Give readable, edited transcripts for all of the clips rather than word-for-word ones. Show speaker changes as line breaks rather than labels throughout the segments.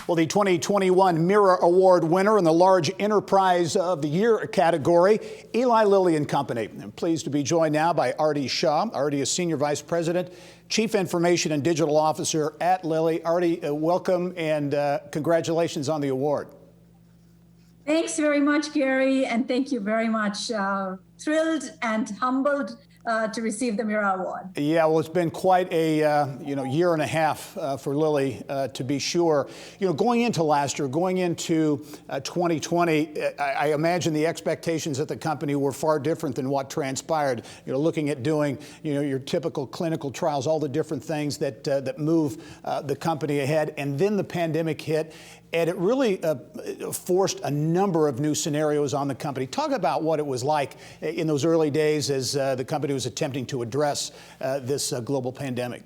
Well, the 2021 Mira Award winner in the Large Enterprise of the Year category, Eli Lilly and Company. I'm pleased to be joined now by Artie Shah. Artie is Senior Vice President, Chief Information and Digital Officer at Lilly. Artie, welcome and congratulations on the award.
Thanks very much, Gary, and thank you very much. Thrilled and humbled to receive the Mira Award.
Yeah, well, it's been quite a year and a half for Lilly, to be sure. Going into last year, going into 2020, I imagine the expectations at the company were far different than what transpired. Looking at doing your typical clinical trials, all the different things that move the company ahead, and then the pandemic hit. And it really forced a number of new scenarios on the company. Talk about what it was like in those early days as the company was attempting to address this global pandemic.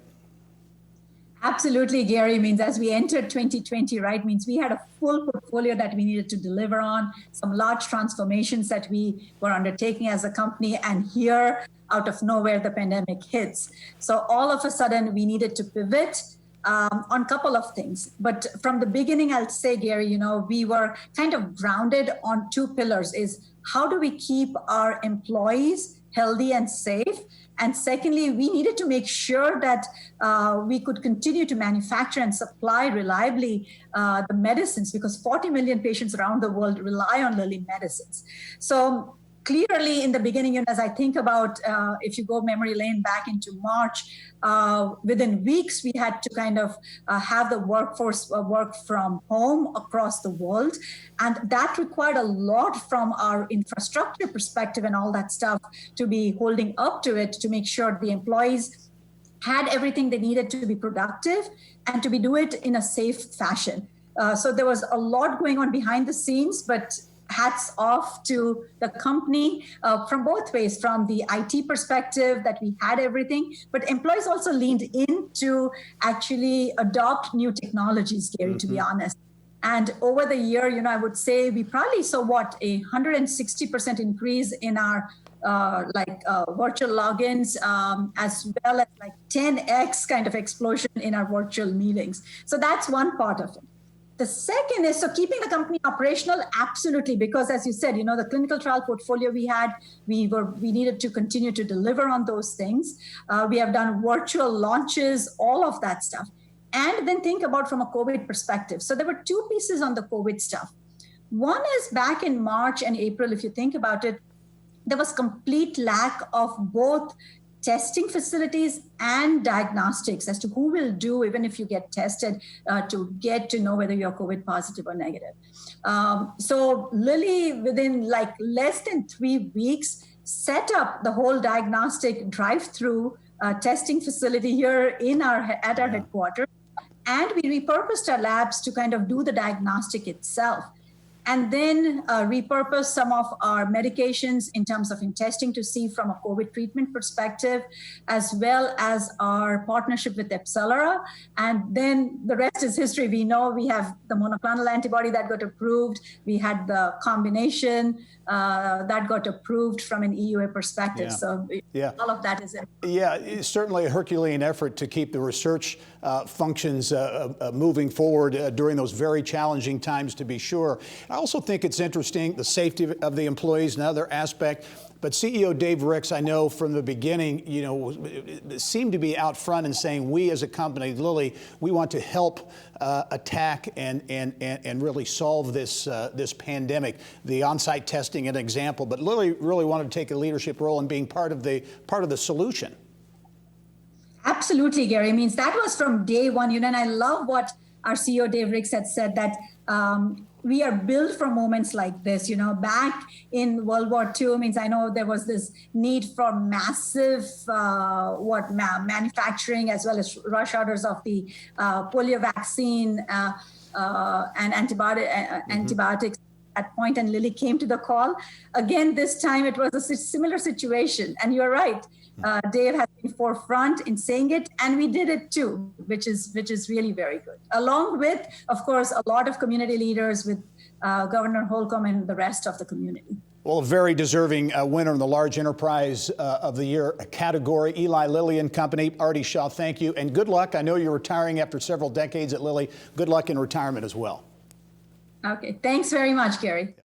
Absolutely, Gary. Means as we entered 2020, right, means we had a full portfolio that we needed to deliver on, some large transformations that we were undertaking as a company, and here, out of nowhere, the pandemic hits. So all of a sudden, we needed to pivot on a couple of things. But from the beginning, I'll say, Gary, we were kind of grounded on two pillars: is how do we keep our employees healthy and safe? And secondly, we needed to make sure that we could continue to manufacture and supply reliably the medicines, because 40 million patients around the world rely on Lilly medicines. So clearly, in the beginning, as I think about, if you go memory lane back into March, within weeks, we had to kind of have the workforce work from home across the world. And that required a lot from our infrastructure perspective and all that stuff to be holding up to it, to make sure the employees had everything they needed to be productive and to do it in a safe fashion. So there was a lot going on behind the scenes, but hats off to the company from both ways, from the IT perspective that we had everything, but employees also leaned in to actually adopt new technologies, Gary, to be honest. And over the year, I would say we probably saw 160% increase in our virtual logins, as well as 10x kind of explosion in our virtual meetings. So that's one part of it. The second is, keeping the company operational, absolutely, because as you said, the clinical trial portfolio we had, we needed to continue to deliver on those things. We have done virtual launches, all of that stuff. And then think about from a COVID perspective. So there were two pieces on the COVID stuff. One is back in March and April, if you think about it, there was complete lack of both testing facilities and diagnostics as to who will do, even if you get tested, to get to know whether you're COVID positive or negative. So Lilly, within less than 3 weeks, set up the whole diagnostic drive-through testing facility here at our headquarters. And we repurposed our labs to kind of do the diagnostic itself. And then repurpose some of our medications in terms of testing to see from a COVID treatment perspective, as well as our partnership with Epsilera. And then the rest is history. We know we have the monoclonal antibody that got approved. We had the combination that got approved from an EUA perspective.
Yeah.
All of that is it.
Yeah, it's certainly a Herculean effort to keep the research functions moving forward during those very challenging times, to be sure. I also think it's interesting, the safety of the employees, another aspect. But CEO Dave Ricks, I know from the beginning, seemed to be out front and saying, we as a company, Lilly, we want to help attack and really solve this pandemic. The on-site testing, an example, but Lilly really wanted to take a leadership role in being part of the solution.
Absolutely, Gary. Means that was from day one, and I love what our CEO Dave Ricks had said, that we are built for moments like this. Back in World War II, means I know there was this need for massive manufacturing, as well as rush orders of the polio vaccine and antibiotics at point, and Lilly came to the call. Again, this time it was a similar situation, and you're right. Dave has been forefront in saying it, and we did it too, which is really very good. Along with, of course, a lot of community leaders with Governor Holcomb and the rest of the community.
Well, a very deserving winner in the Large Enterprise of the Year category, Eli Lilly and Company. Artie Shaw, thank you, and good luck. I know you're retiring after several decades at Lilly. Good luck in retirement as well.
Okay, thanks very much, Gary.